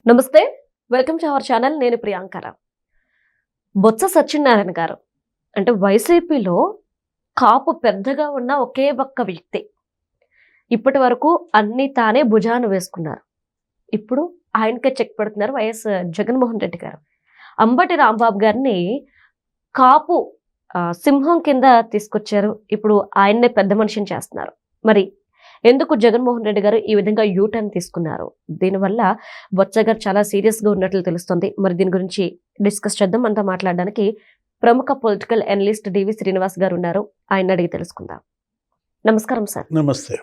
నమస్తే, welcome to our channel. నేను ప్రియాంకర. బొత్స సత్యనారాయణ గారు అంటే వైసీపీలో కాపు పెద్దగా ఉన్న ఒకే ఒక్క వ్యక్తి. ఇప్పటి వరకు అన్ని తానే భుజాన వేసుకున్నారు. ఇప్పుడు ఆయనకే చెక్ పెడుతున్నారు వైఎస్ జగన్మోహన్ రెడ్డి గారు. అంబటి రాంబాబు గారిని కాపు సింహం కింద తీసుకొచ్చారు. ఇప్పుడు ఆయన్నే పెద్ద మనిషిని చేస్తున్నారు. మరి ఎందుకు జగన్మోహన్ రెడ్డి గారు ఈ విధంగా యూటర్న్ తీసుకున్నారు? దీనివల్ల బొత్స గారు చాలా సీరియస్ గా ఉన్నట్లు తెలుస్తుంది. మరి దీని గురించి డిస్కస్ చేద్దాం. మనతో మాట్లాడడానికి ప్రముఖ పొలిటికల్ అనలిస్ట్ డివి శ్రీనివాస్ గారు ఉన్నారు. ఆయన అడిగి తెలుసుకుందాం. నమస్కారం సార్. నమస్తే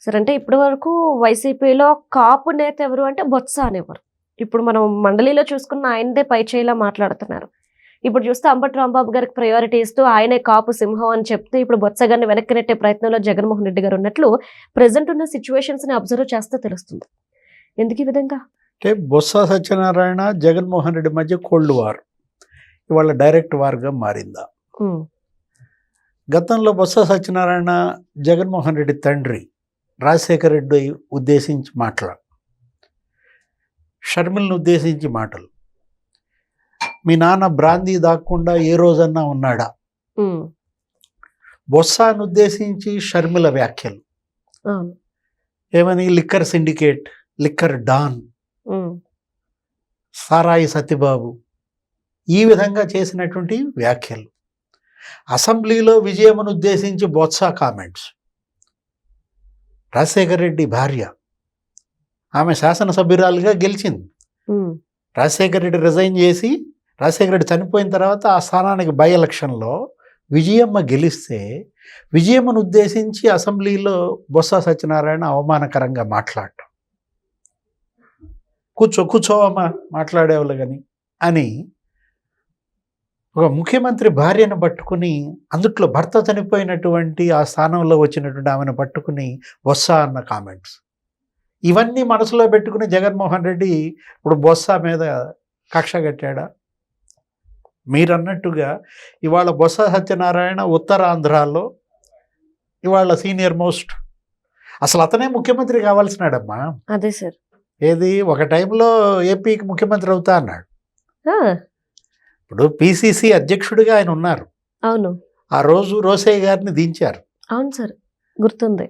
సార్. అంటే ఇప్పటి వరకు వైసీపీలో కాపు నేత ఎవరు అంటే బొత్స అనేవారు. ఇప్పుడు మనం మండలిలో చూసుకున్న ఆయనదే పై చేయిలా మాట్లాడుతున్నారు. ఇప్పుడు చూస్తే అంబటి రాంబాబు గారికి ప్రయారిటీ ఇస్తూ ఆయనే కాపు సింహం అని చెప్తే ఇప్పుడు బొత్స గారిని వెనక్కి నెట్టే ప్రయత్నంలో జగన్మోహన్ రెడ్డి గారు ఉన్నట్లు ప్రెసెంట్ ఉన్న సిచ్యువేషన్స్ ని అబ్జర్వ్ చేస్తే తెలుస్తుంది. ఎందుకు ఈ విధంగా? అంటే బొత్స సత్యనారాయణ జగన్మోహన్ రెడ్డి మధ్య కోల్డ్ వార్ ఇవాళ డైరెక్ట్ వార్గా మారిందా? గతంలో బొత్స సత్యనారాయణ జగన్మోహన్ రెడ్డి తండ్రి రాజశేఖర రెడ్డి ఉద్దేశించి మాట్లాడు, షర్మిలను ఉద్దేశించి మాటలు, మీ నాన్న బ్రాందీ దాక్కుండా ఏ రోజన్నా ఉన్నాడా, బొత్సాను ఉద్దేశించి షర్మిల వ్యాఖ్యలు ఏమని, లిక్కర్ సిండికేట్, లిక్కర్ డాన్, సారాయి సత్యబాబు, ఈ విధంగా చేసినటువంటి వ్యాఖ్యలు. అసెంబ్లీలో విజయమ్మను ఉద్దేశించి బొత్స కామెంట్స్. రాజశేఖర రెడ్డి భార్య, ఆమె శాసనసభ్యురాలుగా గెలిచింది. రాజశేఖర రెడ్డి రిజైన్ చేసి రాజశేఖర రెడ్డి చనిపోయిన తర్వాత ఆ స్థానానికి బై ఎలక్షన్లో విజయమ్మ గెలిస్తే విజయమ్మను ఉద్దేశించి అసెంబ్లీలో బొత్స సత్యనారాయణ అవమానకరంగా మాట్లాడటం, కూర్చోవమ్మా మాట్లాడేవాళ్ళు కానీ అని ఒక ముఖ్యమంత్రి భార్యను పట్టుకుని, అందుట్లో భర్త చనిపోయినటువంటి ఆ స్థానంలో వచ్చినటువంటి ఆమెను పట్టుకుని బొత్స అన్న కామెంట్స్, ఇవన్నీ మనసులో పెట్టుకుని జగన్మోహన్ రెడ్డి ఇప్పుడు బొత్స మీద కక్ష కట్టాడా? మీరన్నట్టుగా ఇవాళ బొత్స సత్యనారాయణ ఉత్తరాంధ్రాలో ఇవాళ సీనియర్ మోస్ట్, అసలు అతనే ముఖ్యమంత్రి కావాల్సినాడమ్మా. అదే సార్. ఏది ఒక టైంలో ఏపీకి ముఖ్యమంత్రి అవుతా అన్నాడు. ఇప్పుడు పిసిసి అధ్యక్షుడిగా ఆయన ఉన్నారు. అవును. ఆ రోజు రోసయ్య గారిని దించారు. అవును సార్, గుర్తుంది.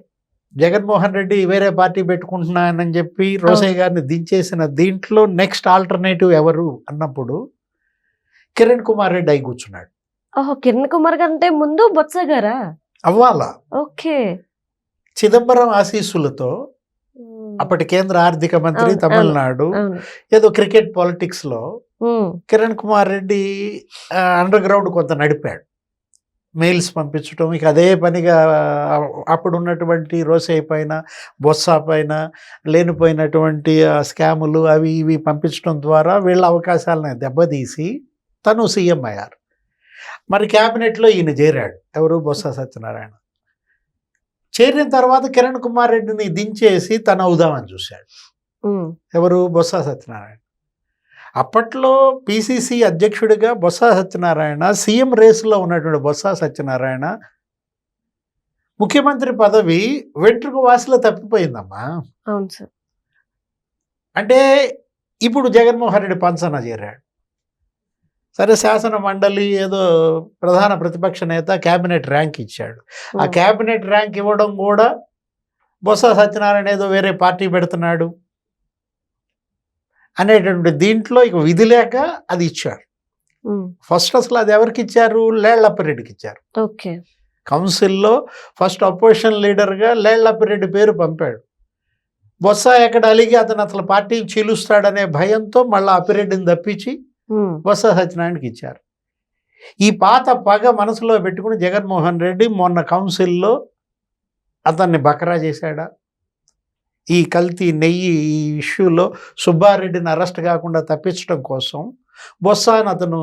జగన్మోహన్ రెడ్డి వేరే పార్టీ పెట్టుకుంటున్నానని చెప్పి రోసయ్య గారిని దించేసిన దీంట్లో నెక్స్ట్ ఆల్టర్నేటివ్ ఎవరు అన్నప్పుడు కిరణ్ కుమార్ రెడ్డి అయి కూర్చున్నాడు. ఓహో, కిరణ్ కుమార్ కంటే ముందు బొత్స గారా? అవ్వాలా. ఓకే. చిదంబరం ఆశీస్సులతో అప్పటి కేంద్ర ఆర్థిక మంత్రి తమిళనాడు ఏదో క్రికెట్ పాలిటిక్స్ లో కిరణ్ కుమార్ రెడ్డి అండర్ గ్రౌండ్ కొంత నడిపాడు, మెయిల్స్ పంపించడం. ఇక అదే పనిగా అప్పుడు ఉన్నటువంటి రోసయ్య పైన బొత్స పైన లేనిపోయినటువంటి స్కాములు అవి ఇవి పంపించడం ద్వారా వీళ్ళ అవకాశాలను దెబ్బతీసి తను సీఎం అయ్యారు. మరి క్యాబినెట్లో ఈయన చేరాడు, ఎవరు, బొత్స సత్యనారాయణ. చేరిన తర్వాత కిరణ్ కుమార్ రెడ్డిని దించేసి తను అవుదామని చూశాడు. ఎవరు, బొత్స సత్యనారాయణ. అప్పట్లో పిసిసి అధ్యక్షుడిగా బొత్స సత్యనారాయణ, సీఎం రేసులో ఉన్నటువంటి బొత్స సత్యనారాయణ ముఖ్యమంత్రి పదవి వెంట్రుక వాసిలో తప్పిపోయిందమ్మా. అవును సార్. అంటే ఇప్పుడు జగన్మోహన్ రెడ్డి పంచన చేరాడు. సరే, శాసన మండలి ఏదో ప్రధాన ప్రతిపక్ష నేత క్యాబినెట్ ర్యాంక్ ఇచ్చాడు. ఆ క్యాబినెట్ ర్యాంక్ ఇవ్వడం కూడా బొత్స సత్యనారాయణ ఏదో వేరే పార్టీ పెడుతున్నాడు అనేటువంటి దీంట్లో ఇక విధి లేక అది ఇచ్చారు. ఫస్ట్ అసలు అది ఎవరికి ఇచ్చారు? లేళ్లప్పిరెడ్డికి ఇచ్చారు. ఓకే. కౌన్సిల్లో ఫస్ట్ అపోజిషన్ లీడర్గా లేళ్లప్పిరెడ్డి పేరు పంపాడు. బొత్స ఎక్కడ అలిగి అతను అసలు పార్టీని చీలుస్తాడనే భయంతో మళ్ళీ అప్పిరెడ్డిని తప్పించి బొత్స సత్యనారాయణకి ఇచ్చారు. ఈ పాత పగ మనసులో పెట్టుకుని జగన్మోహన్ రెడ్డి మొన్న కౌన్సిల్లో అతన్ని బకరా చేశాడా? ఈ కల్తీ నెయ్యి ఈ ఇష్యూలో సుబ్బారెడ్డిని అరెస్ట్ కాకుండా తప్పించడం కోసం బొత్సాను అతను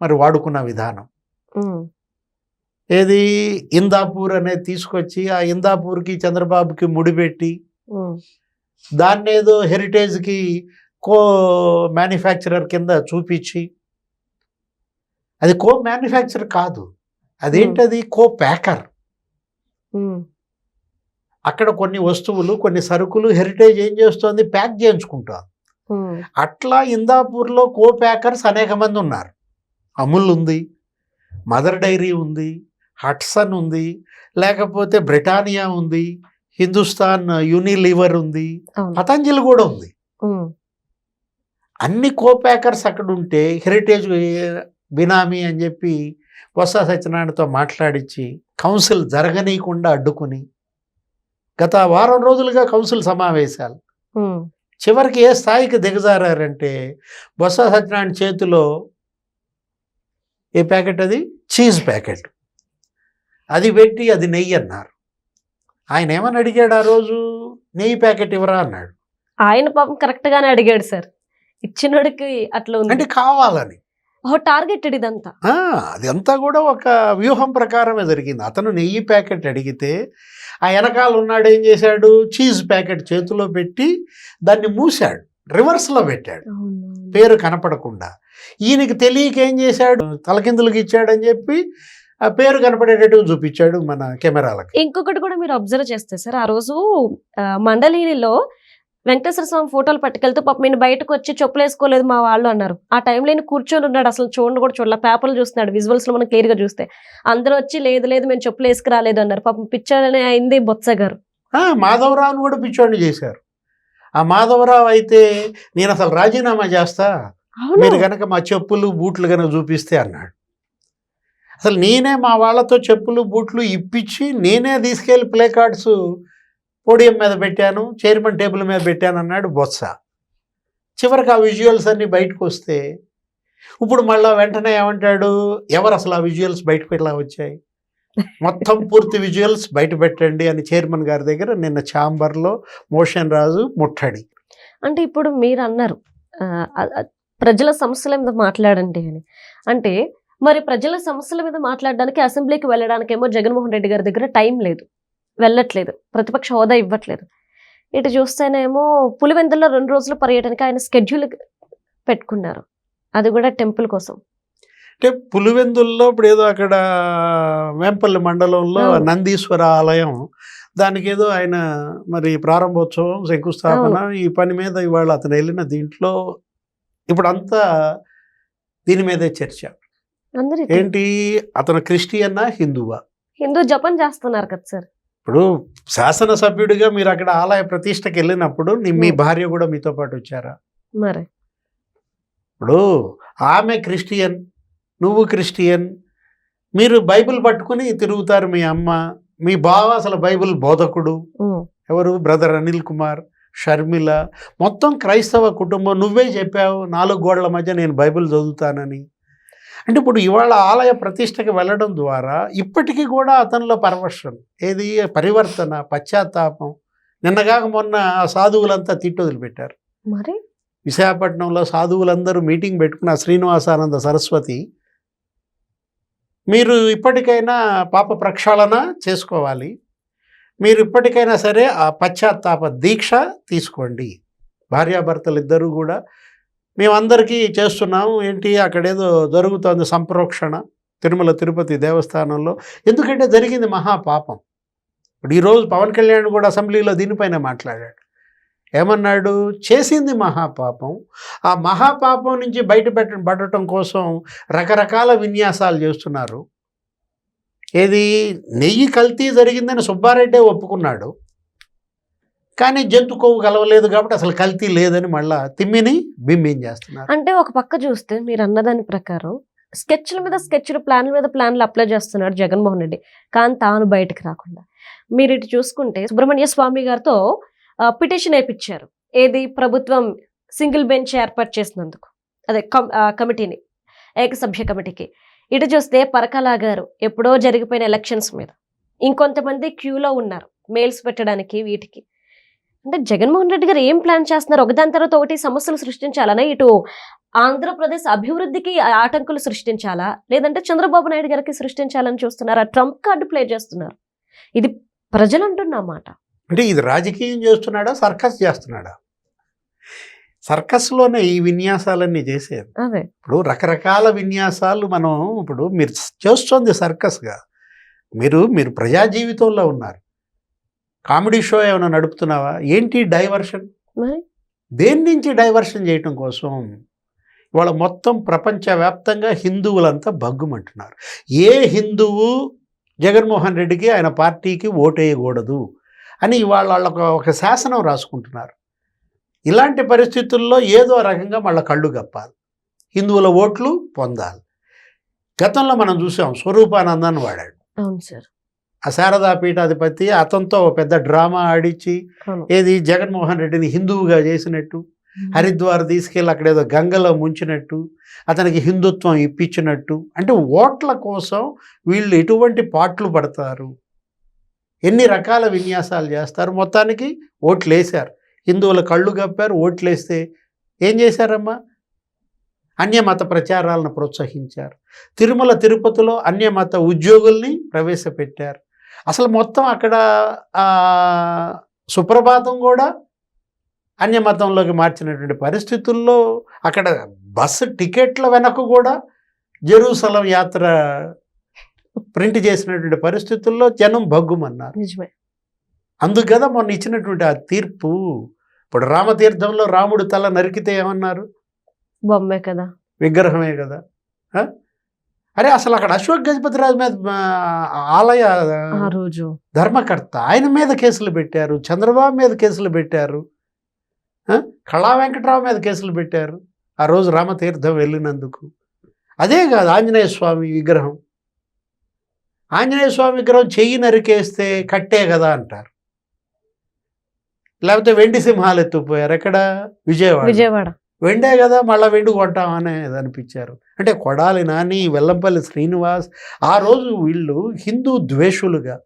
మరి వాడుకున్న విధానం ఏది, ఇందాపూర్ అనేది తీసుకొచ్చి ఆ ఇందాపూర్కి చంద్రబాబుకి ముడిపెట్టి దాన్నేదో హెరిటేజ్కి కో మ్యానుఫ్యాక్చరర్ కింద చూపించి, అది కో మ్యానుఫ్యాక్చరర్ కాదు, అదేంటది, కో ప్యాకర్. అక్కడ కొన్ని వస్తువులు, కొన్ని సరుకులు హెరిటేజ్ ఏం చేస్తుంది, ప్యాక్ చేయించుకుంటాం. అట్లా ఇందాపూర్లో కో ప్యాకర్స్ అనేక మంది ఉన్నారు. అమూల్ ఉంది, మదర్ డైరీ ఉంది, హట్సన్ ఉంది, లేకపోతే బ్రిటానియా ఉంది, హిందుస్థాన్ యూనిలీవర్ ఉంది, పతంజలి కూడా ఉంది. అన్ని కో ప్యాకర్స్ అక్కడ ఉంటే హెరిటేజ్ బినామీ అని చెప్పి బొత్స సత్యనారాయణతో మాట్లాడించి కౌన్సిల్ జరగనీయకుండా అడ్డుకుని గత వారం రోజులుగా కౌన్సిల్ సమావేశాలు చివరికి ఏ స్థాయికి దిగజారంటే బొత్స సత్యనారాయణ చేతిలో ఏ ప్యాకెట్, అది చీజ్ ప్యాకెట్, అది పెట్టి అది నెయ్యి అన్నారు. ఆయన ఏమని అడిగాడు ఆ రోజు, నెయ్యి ప్యాకెట్ ఇవ్వరా అన్నాడు. ఆయన పాపం కరెక్ట్ గానే అడిగాడు సార్, ఇచ్చినోడికి అట్లా ఉంది అంటే కావాలని టార్గెటెడ్ ఇదంతా. అది అంతా కూడా ఒక వ్యూహం ప్రకారమే జరిగింది. అతను నెయ్యి ప్యాకెట్ అడిగితే ఆ వెనకాల ఉన్నాడు ఏం చేశాడు, చీజ్ ప్యాకెట్ చేతిలో పెట్టి దాన్ని మూసాడు, రివర్స్లో పెట్టాడు పేరు కనపడకుండా. ఈయనకి తెలియక ఏం చేశాడు, తలకిందులకు ఇచ్చాడని చెప్పి ఆ పేరు కనపడేటట్టు చూపించాడు మన కెమెరాలకి. ఇంకొకటి కూడా మీరు అబ్జర్వ్ చేస్తే సార్, ఆ రోజు మండలిలో వెంకటేశ్వర స్వామి ఫోటోలు పట్టుకెళ్తూ పాప నేను బయటకు వచ్చి చెప్పులు వేసుకోలేదు మా వాళ్ళు అన్నారు. ఆ టైంలో నేను కూర్చొని ఉన్నాడు, అసలు చూడండి కూడా చూడాలి, పేపర్లు చూస్తున్నాడు, విజువల్స్ లో మనం క్లియర్ గా చూస్తే అందరూ వచ్చి లేదు లేదు మేము చెప్పులు వేసుకురాలేదు అన్నారు. పాపం పిచ్చోడనే అయింది బొత్స గారు. మాధవరావును కూడా పిచ్చోడిని చేశారు. ఆ మాధవరావు అయితే నేను అసలు రాజీనామా చేస్తా మీరు కనుక మా చెప్పులు బూట్లు కనుక చూపిస్తే అన్నాడు. అసలు నేనే మా వాళ్ళతో చెప్పులు బూట్లు ఇప్పించి నేనే తీసుకెళ్లి ప్లే కార్డ్స్ పోడియం మీద పెట్టాను, చైర్మన్ టేబుల్ మీద పెట్టాను అన్నాడు బొత్స. చివరికి ఆ విజువల్స్ అన్నీ బయటకు వస్తే ఇప్పుడు మళ్ళీ వెంటనే ఏమంటాడు, ఎవరు అసలు ఆ విజువల్స్ బయటకు ఎలా వచ్చాయి, మొత్తం పూర్తి విజువల్స్ బయట పెట్టండి అని చైర్మన్ గారి దగ్గర నిన్న ఛాంబర్లో మోషన్ రాజు ముట్టడి. అంటే ఇప్పుడు మీరు అన్నారు ప్రజల సమస్యల మీద మాట్లాడండి అని, అంటే మరి ప్రజల సమస్యల మీద మాట్లాడడానికి అసెంబ్లీకి వెళ్ళడానికేమో జగన్మోహన్ రెడ్డి గారి దగ్గర టైం లేదు, వెళ్ళట్లేదు, ప్రతిపక్ష హోదా ఇవ్వట్లేదు. ఇటు చూస్తేనేమో పులివెందుల్లో 2 రోజుల పర్యటనకి ఆయన స్కెడ్యూల్ పెట్టుకున్నారు, అది కూడా టెంపుల్ కోసం. అంటే పులివెందుల్లో ఇప్పుడు ఏదో అక్కడ వేంపల్లి మండలంలో నందీశ్వర ఆలయం, దానికి ఏదో ఆయన మరి ప్రారంభోత్సవం శంకుస్థాపన ఈ పని మీద ఇవాళ అతను వెళ్ళిన దీంట్లో ఇప్పుడు అంతా దీని మీదే చర్చ. ఏంటి, అతను క్రిస్టియన్నా హిందువా? హిందూ జపం చేస్తున్నారు కదా సార్. ఇప్పుడు శాసనసభ్యుడిగా మీరు అక్కడ ఆలయ ప్రతిష్టకి వెళ్ళినప్పుడు మీ భార్య కూడా మీతో పాటు వచ్చారా? మరి ఇప్పుడు ఆమె క్రిస్టియన్, నువ్వు క్రిస్టియన్, మీరు బైబిల్ పట్టుకుని తిరుగుతారు. మీ అమ్మ, మీ బావ అసలు బైబిల్ బోధకుడు, ఎవరు బ్రదర్ అనిల్ కుమార్, షర్మిల, మొత్తం క్రైస్తవ కుటుంబం. నువ్వే చెప్పావు 4 గోడల మధ్య నేను బైబిల్ చదువుతానని. అంటే ఇప్పుడు ఇవాళ ఆలయ ప్రతిష్టకి వెళ్ళడం ద్వారా ఇప్పటికీ కూడా అతనిలో పరవర్షన్ ఏది, పరివర్తన, పశ్చాత్తాపం. నిన్నగాక మొన్న సాధువులంతా తిట్టు వదిలిపెట్టారు. మరి విశాఖపట్నంలో సాధువులందరూ మీటింగ్ పెట్టుకున్న శ్రీనివాసానంద సరస్వతి, మీరు ఇప్పటికైనా పాప ప్రక్షాళన చేసుకోవాలి, మీరు ఇప్పటికైనా సరే ఆ పశ్చాత్తాప దీక్ష తీసుకోండి. భార్యాభర్తలు ఇద్దరూ కూడా మేమందరికీ చేస్తున్నాము. ఏంటి అక్కడేదో జరుగుతోంది సంప్రోక్షణ తిరుమల తిరుపతి దేవస్థానంలో, ఎందుకంటే జరిగింది మహాపాపం. ఇప్పుడు ఈరోజు పవన్ కళ్యాణ్ కూడా అసెంబ్లీలో దీనిపైన మాట్లాడాడు. ఏమన్నాడు, చేసింది మహాపాపం, ఆ మహాపాపం నుంచి బయటపడటం కోసం రకరకాల విన్యాసాలు చేస్తున్నారు. ఏది, నెయ్యి కల్తీ జరిగిందని సుబ్బారెడ్డే ఒప్పుకున్నాడు, కానీ జంతు కొవ్వు కలవలేదు కాబట్టి అసలు కల్తీ లేదని మళ్ళా తిమ్మిని బిమ్మిని చేస్తున్నారు. అంటే ఒక పక్క చూస్తే మీరు అన్నదాని ప్రకారం స్కెచ్ల మీద స్కెచ్లు, ప్లాన్ల మీద ప్లాన్లు అప్లై చేస్తున్నాడు జగన్మోహన్ రెడ్డి, కానీ తాను బయటకు రాకుండా. మీరు ఇటు చూసుకుంటే సుబ్రహ్మణ్య స్వామి గారితో పిటిషన్ వేయించారు, ఏది, ప్రభుత్వం సింగిల్ బెంచ్ ఏర్పాటు చేసినందుకు, అదే కమిటీని, ఏకసభ్య కమిటీకి. ఇటు చూస్తే పరకాల గారు ఎప్పుడో జరిగిపోయిన ఎలక్షన్స్ మీద ఇంకొంతమంది క్యూలో ఉన్నారు మెయిల్స్ పెట్టడానికి, వీటికి. అంటే జగన్మోహన్ రెడ్డి గారు ఏం ప్లాన్ చేస్తున్నారు, ఒకదాని తర్వాత ఒకటి సమస్యలు సృష్టించాలనా, ఇటు ఆంధ్రప్రదేశ్ అభివృద్ధికి ఆటంకులు సృష్టించాలా, లేదంటే చంద్రబాబు నాయుడు గారికి సృష్టించాలని చూస్తున్నారా, ట్రంప్ కార్డు ప్లే చేస్తున్నారు. ఇది ప్రజలు అంటున్నమాట. అంటే ఇది రాజకీయం చేస్తున్నాడా, సర్కస్ చేస్తున్నాడా? సర్కస్లోనే ఈ విన్యాసాలన్నీ చేసేది. అదే ఇప్పుడు రకరకాల విన్యాసాలు మనం, ఇప్పుడు మీరు చేస్తుంది సర్కస్గా, మీరు ప్రజా జీవితంలో ఉన్నారు. కామెడీ షో ఏమైనా నడుపుతున్నావా? ఏంటి డైవర్షన్? దేని నుంచి డైవర్షన్ చేయటం కోసం ఇవాళ మొత్తం ప్రపంచవ్యాప్తంగా హిందువులంతా భగ్గుమంటున్నారు. ఏ హిందువు జగన్మోహన్ రెడ్డికి ఆయన పార్టీకి ఓటేయకూడదు అని ఇవాళ వాళ్ళకు ఒక శాసనం రాసుకుంటున్నారు. ఇలాంటి పరిస్థితుల్లో ఏదో రకంగా మళ్ళీ కళ్ళు గప్పాలి, హిందువుల ఓట్లు పొందాలి. గతంలో మనం చూసాం స్వరూపానందాన్ని వాడాడు. అవును సార్. ఆ శారదా పీఠాధిపతి అతనితో పెద్ద డ్రామా ఆడిచ్చి ఏది జగన్మోహన్ రెడ్డిని హిందువుగా చేసినట్టు, హరిద్వార్ తీసుకెళ్ళి అక్కడ ఏదో గంగలో ముంచినట్టు, అతనికి హిందుత్వం ఇప్పించినట్టు. అంటే ఓట్ల కోసం వీళ్ళు ఎటువంటి పాటలు పడతారు, ఎన్ని రకాల విన్యాసాలు చేస్తారు. మొత్తానికి ఓట్లు వేశారు, హిందువుల కళ్ళు కప్పారు. ఓట్లు వేస్తే ఏం చేశారమ్మా? అన్యమత ప్రచారాలను ప్రోత్సహించారు. తిరుమల తిరుపతిలో అన్యమత ఉద్యోగుల్ని ప్రవేశపెట్టారు. అసలు మొత్తం అక్కడ సుప్రభాతం కూడా అన్యమతంలోకి మార్చినటువంటి పరిస్థితుల్లో అక్కడ బస్సు టికెట్ల వెనక కూడా జెరూసలం యాత్ర ప్రింట్ చేసినటువంటి పరిస్థితుల్లో జనం భగ్గుమన్నారు. నిజమే. అందుకు కదా మొన్న ఇచ్చినటువంటి ఆ తీర్పు. ఇప్పుడు రామతీర్థంలో రాముడు తల నరికితే ఏమన్నారు? బొమ్మే కదా, విగ్రహమే కదా. అరే అసలు అక్కడ అశోక్ గజపతిరాజు మీద ఆలయ రోజు ధర్మకర్త ఆయన మీద కేసులు పెట్టారు, చంద్రబాబు మీద కేసులు పెట్టారు, కళా వెంకట్రావు మీద కేసులు పెట్టారు ఆ రోజు రామతీర్థం వెళ్ళినందుకు. అదే కాదు ఆంజనేయ స్వామి విగ్రహం, ఆంజనేయ స్వామి విగ్రహం చెయ్యి నరికేస్తే కట్టే కదా అంటారు. లేకపోతే వెండి సింహాలు ఎత్తుకుపోయారు. ఎక్కడ? విజయవాడ. వెండే కదా, మళ్ళీ వెండి కొంటామనేది అనిపించారు. అంటే కొడాలి నాని, వెల్లంపల్లి శ్రీనివాస్ ఆ రోజు వీళ్ళు హిందూ ద్వేషులుగా,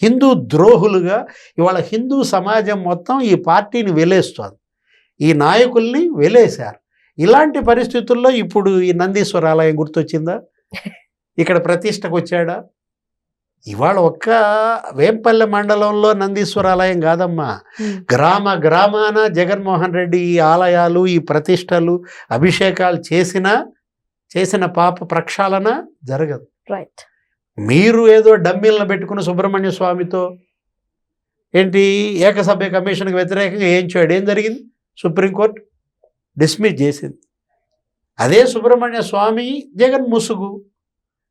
హిందూ ద్రోహులుగా ఇవాళ హిందూ సమాజం మొత్తం ఈ పార్టీని వెలేస్తోంది, ఈ నాయకుల్ని వెలేశారు. ఇలాంటి పరిస్థితుల్లో ఇప్పుడు ఈ నందీశ్వర ఆలయం గుర్తొచ్చిందా? ఇక్కడ ప్రతిష్టకు వచ్చాడా? ఇవాళ ఒక్క వేంపల్లె మండలంలో నందీశ్వర ఆలయం కాదమ్మా, గ్రామ గ్రామాన జగన్మోహన్ రెడ్డి ఈ ఆలయాలు, ఈ ప్రతిష్టలు, అభిషేకాలు చేసిన పాప ప్రక్షాళన జరగదు. రైట్. మీరు ఏదో డమ్మీలను పెట్టుకుని సుబ్రహ్మణ్య స్వామితో ఏంటి ఏకసభ్య కమిషన్కి వ్యతిరేకంగా ఏం చేయడం ఏం జరిగింది? సుప్రీంకోర్టు డిస్మిస్ చేసింది. అదే సుబ్రహ్మణ్య స్వామి జగన్ ముసుగు.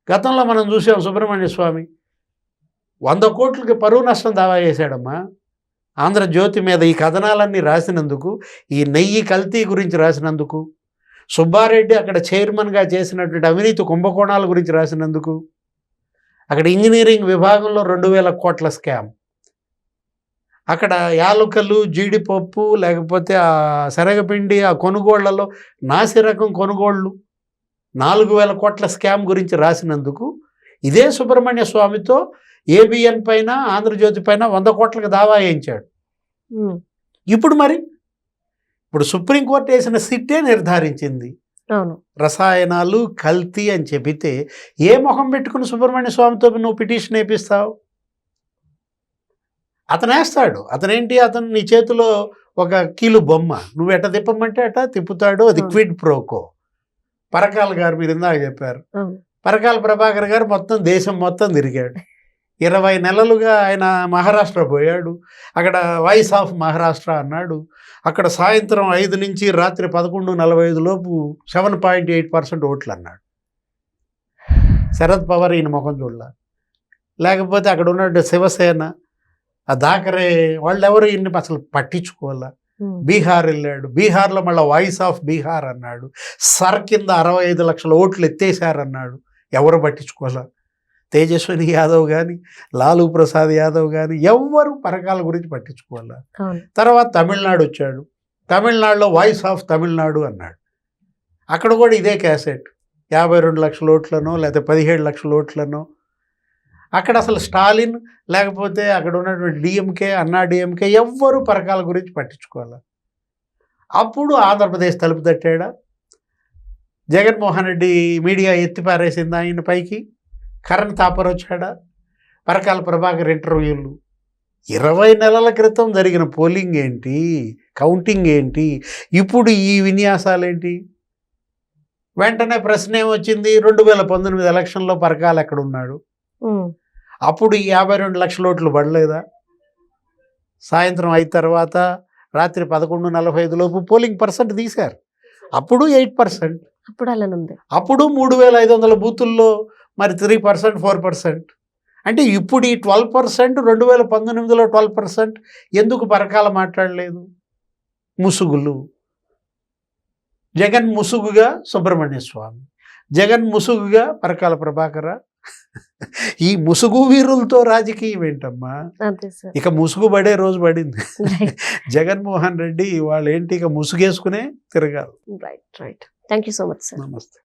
గతంలో మనం చూసాం సుబ్రహ్మణ్య స్వామి 100 కోట్లకి పరువు నష్టం దావా చేశాడమ్మా. ఆంధ్రజ్యోతి మీద ఈ కథనాలన్నీ రాసినందుకు, ఈ నెయ్యి కల్తీ గురించి రాసినందుకు, సుబ్బారెడ్డి అక్కడ చైర్మన్గా చేసినటువంటి అవినీతి కుంభకోణాల గురించి రాసినందుకు, అక్కడ ఇంజనీరింగ్ విభాగంలో 2000 కోట్ల స్కామ్, అక్కడ యాలుకలు, జీడిపప్పు, లేకపోతే ఆ శనగపిండి ఆ కొనుగోళ్లలో నాసిరకం కొనుగోళ్ళు 4000 కోట్ల స్కామ్ గురించి రాసినందుకు ఇదే సుబ్రహ్మణ్య స్వామితో ఏబిఎన్ పైన, ఆంధ్రజ్యోతి పైన 100 కోట్లకు దావా వేయించాడు. ఇప్పుడు సుప్రీంకోర్టు వేసిన సిట్టే నిర్ధారించింది రసాయనాలు కల్తీ అని చెబితే ఏ మొహం పెట్టుకుని సుబ్రహ్మణ్య స్వామితో నువ్వు పిటిషన్ వేపిస్తావు? అతను వేస్తాడు. అతనేంటి, అతను నీ చేతిలో ఒక కీలు బొమ్మ, నువ్వు ఎట్ట తిప్పమంటే అట్ట తిప్పుతాడు. అది క్విడ్ ప్రోకో. పరకాల గారు మీరు ఇందాక చెప్పారు, పరకాల ప్రభాకర్ గారు మొత్తం దేశం మొత్తం తిరిగాడు. 20 నెలలుగా ఆయన మహారాష్ట్ర పోయాడు. అక్కడ వాయిస్ ఆఫ్ మహారాష్ట్ర అన్నాడు. అక్కడ సాయంత్రం 5 నుంచి రాత్రి 11:45 లోపు 7.8% ఓట్లు అన్నాడు. శరద్ పవార్ ఈయన ముఖం చూడాల. లేకపోతే అక్కడ ఉన్న శివసేన, ఆ దాకరే వాళ్ళెవరు ఈయన్ని అసలు పట్టించుకోవాలా. బీహార్ వెళ్ళాడు, బీహార్లో మళ్ళీ వాయిస్ ఆఫ్ బీహార్ అన్నాడు. సర్ కింద 65 లక్షల ఓట్లు ఎత్తేసారన్నాడు. ఎవరు పట్టించుకోవాలా? తేజస్విని యాదవ్ కానీ, లాలూ ప్రసాద్ యాదవ్ కానీ ఎవ్వరు పరకాల గురించి పట్టించుకోవాలా. తర్వాత తమిళనాడు వచ్చాడు, తమిళనాడులో వాయిస్ ఆఫ్ తమిళనాడు అన్నాడు. అక్కడ కూడా ఇదే క్యాసెట్ 52 లక్షల ఓట్లనో లేకపోతే 17 లక్షల ఓట్లనో. అక్కడ అసలు స్టాలిన్ లేకపోతే అక్కడ ఉన్నటువంటి డిఎంకే, అన్నా డిఎంకే ఎవ్వరూ పరకాల గురించి పట్టించుకోవాలి. అప్పుడు ఆంధ్రప్రదేశ్ తలుపు తట్టాడా? జగన్మోహన్ రెడ్డి మీడియా ఎత్తిపారేసింది ఆయన పైకి. కరణ్ థాపర్ వచ్చాడా? పరకాల ప్రభాకర్ ఇంటర్వ్యూలు. 20 నెలల క్రితం జరిగిన పోలింగ్ ఏంటి, కౌంటింగ్ ఏంటి, ఇప్పుడు ఈ విన్యాసాలు ఏంటి? వెంటనే ప్రశ్న ఏమొచ్చింది, 2019 ఎలక్షన్లో పరకాల ఎక్కడున్నాడు? అప్పుడు ఈ 52 లక్షల ఓట్లు పడలేదా? సాయంత్రం అయిన తర్వాత రాత్రి 11:45 లోపు పోలింగ్ పర్సెంట్ తీశారు. అప్పుడు 8%, అప్పుడు అలానే ఉంది. అప్పుడు 3,500 బూతుల్లో మరి 3%, 4%. అంటే ఇప్పుడు ఈ 12%, 2019లో 12% ఎందుకు పరకాల మాట్లాడలేదు? ముసుగులు. జగన్ ముసుగుగా సుబ్రహ్మణ్య స్వామి, జగన్ ముసుగుగా పరకాల ప్రభాకర. ఈ ముసుగు వీరులతో రాజకీయం ఏంటమ్మా? అంతే సార్. ఇక ముసుగు పడే రోజు పడింది. రైట్ జగన్మోహన్ రెడ్డి వాళ్ళు ఏంటి ఇక ముసుగేసుకునే తిరగాలి. Right right. Thank you so much sir. నమస్తే.